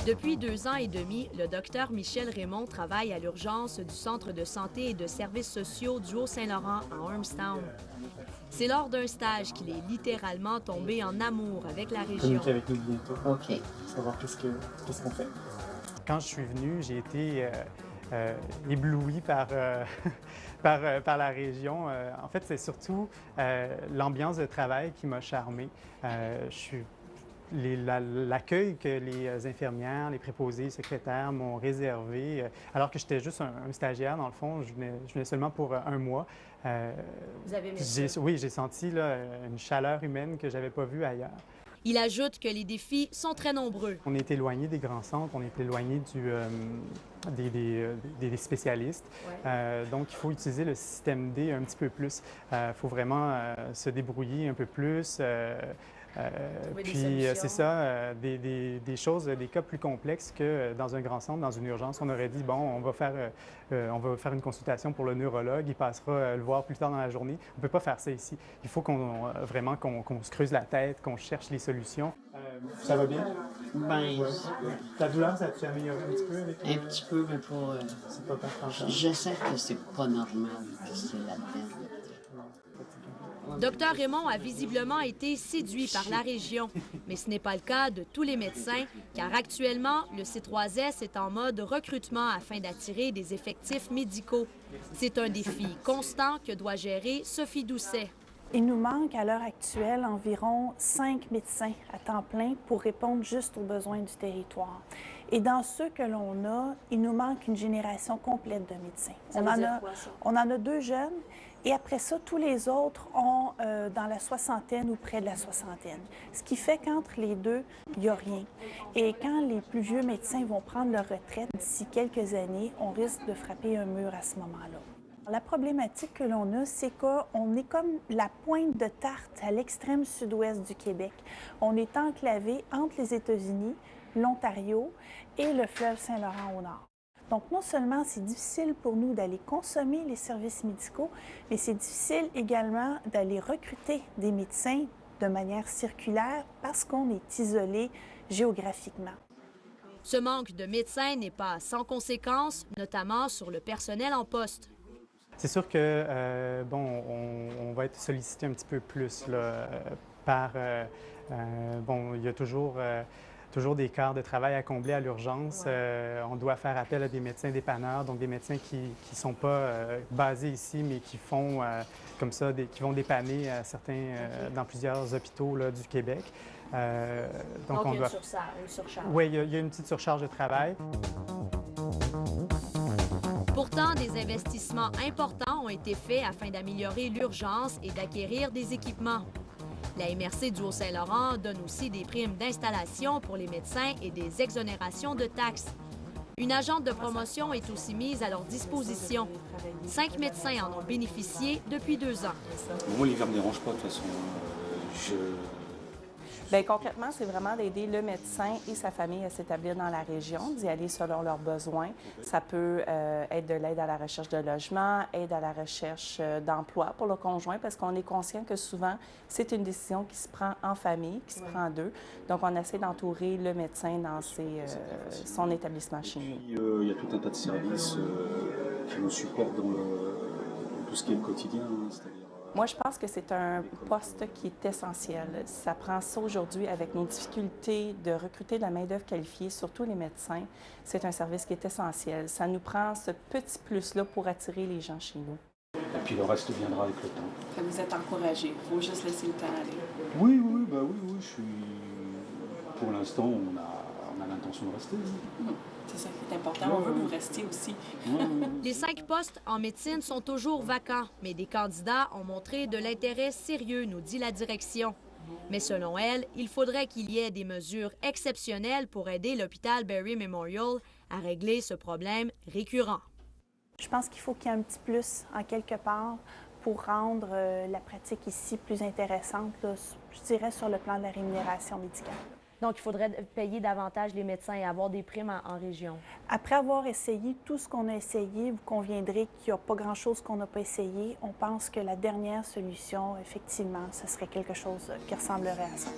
Depuis 2 ans et demi, le docteur Michel Raymond travaille à l'urgence du Centre de santé et de services sociaux du Haut-Saint-Laurent à Ormstown. C'est lors d'un stage qu'il est littéralement tombé en amour avec la région. Communiquer avec nous bientôt. OK. Savoir qu'est-ce qu'on fait. Quand je suis venu, j'ai été ébloui par, par la région. En fait, c'est surtout l'ambiance de travail qui m'a charmé. L'accueil que les infirmières, les préposés, les secrétaires m'ont réservé, alors que j'étais juste un stagiaire, dans le fond, je venais seulement pour un mois. Vous avez aimé ça? Oui, j'ai senti là, une chaleur humaine que je n'avais pas vue ailleurs. Il ajoute que les défis sont très nombreux. On est éloigné des grands centres, on est éloigné des spécialistes. Ouais. Donc, il faut utiliser le système D un petit peu plus. Il faut vraiment se débrouiller un peu plus. Puis, c'est ça, des choses, des cas plus complexes que dans un grand centre, dans une urgence. On aurait dit, bon, on va faire une consultation pour le neurologue, il passera le voir plus tard dans la journée. On ne peut pas faire ça ici. Il faut vraiment qu'on se creuse la tête, qu'on cherche les solutions. Ça va bien? Ben, Ouais. Ta douleur, ça t'est amélioré un petit peu avec un petit peu, mais pas... C'est pas tant. Je sais que c'est pas normal que c'est là-dedans. Dr Raymond a visiblement été séduit par la région, mais ce n'est pas le cas de tous les médecins, car actuellement, le C3S est en mode recrutement afin d'attirer des effectifs médicaux. C'est un défi constant que doit gérer Sophie Doucet. Il nous manque à l'heure actuelle environ 5 médecins à temps plein pour répondre juste aux besoins du territoire. Et dans ceux que l'on a, il nous manque une génération complète de médecins. On en a 2 jeunes. Et après ça, tous les autres ont dans la soixantaine ou près de la soixantaine. Ce qui fait qu'entre les deux, il n'y a rien. Et quand les plus vieux médecins vont prendre leur retraite d'ici quelques années, on risque de frapper un mur à ce moment-là. La problématique que l'on a, c'est qu'on est comme la pointe de tarte à l'extrême sud-ouest du Québec. On est enclavé entre les États-Unis, l'Ontario et le fleuve Saint-Laurent au nord. Donc, non seulement c'est difficile pour nous d'aller consommer les services médicaux, mais c'est difficile également d'aller recruter des médecins de manière circulaire parce qu'on est isolé géographiquement. Ce manque de médecins n'est pas sans conséquences, notamment sur le personnel en poste. C'est sûr que, on va être sollicité un petit peu plus là, il y a toujours des quarts de travail à combler à l'urgence. Ouais. On doit faire appel à des médecins dépanneurs, donc des médecins qui ne sont pas basés ici, mais qui font comme ça, qui vont dépanner dans plusieurs hôpitaux là, du Québec. Donc il y a une surcharge. Oui, il y a une petite surcharge de travail. Pourtant, des investissements importants ont été faits afin d'améliorer l'urgence et d'acquérir des équipements. La MRC du Haut-Saint-Laurent donne aussi des primes d'installation pour les médecins et des exonérations de taxes. Une agente de promotion est aussi mise à leur disposition. 5 médecins en ont bénéficié depuis 2 ans. Moi, l'hiver ne me dérange pas, de toute façon. Bien, concrètement, c'est vraiment d'aider le médecin et sa famille à s'établir dans la région, d'y aller selon leurs besoins. Ça peut être de l'aide à la recherche de logement, aide à la recherche d'emploi pour le conjoint, parce qu'on est conscient que souvent, c'est une décision qui se prend en famille, qui se prend à 2. Donc, on essaie d'entourer le médecin dans son établissement chez nous. Il y a tout un tas de services qui nous supportent dans tout ce qui est le quotidien, c'est-à-dire... Moi, je pense que c'est un poste qui est essentiel. Ça prend ça aujourd'hui avec nos difficultés de recruter de la main-d'œuvre qualifiée, surtout les médecins. C'est un service qui est essentiel. Ça nous prend ce petit plus-là pour attirer les gens chez nous. Et puis le reste viendra avec le temps. Vous êtes encouragés. Il faut juste laisser le temps aller. Oui, je suis... Pour l'instant, on a l'intention de rester. C'est ça qui est important. On veut que vous restiez aussi. Les 5 postes en médecine sont toujours vacants, mais des candidats ont montré de l'intérêt sérieux, nous dit la direction. Mais selon elle, il faudrait qu'il y ait des mesures exceptionnelles pour aider l'hôpital Barry Memorial à régler ce problème récurrent. Je pense qu'il faut qu'il y ait un petit plus en quelque part pour rendre la pratique ici plus intéressante, là, je dirais sur le plan de la rémunération médicale. Donc, il faudrait payer davantage les médecins et avoir des primes en région. Après avoir essayé tout ce qu'on a essayé, vous conviendrez qu'il n'y a pas grand-chose qu'on n'a pas essayé. On pense que la dernière solution, effectivement, ce serait quelque chose qui ressemblerait à ça.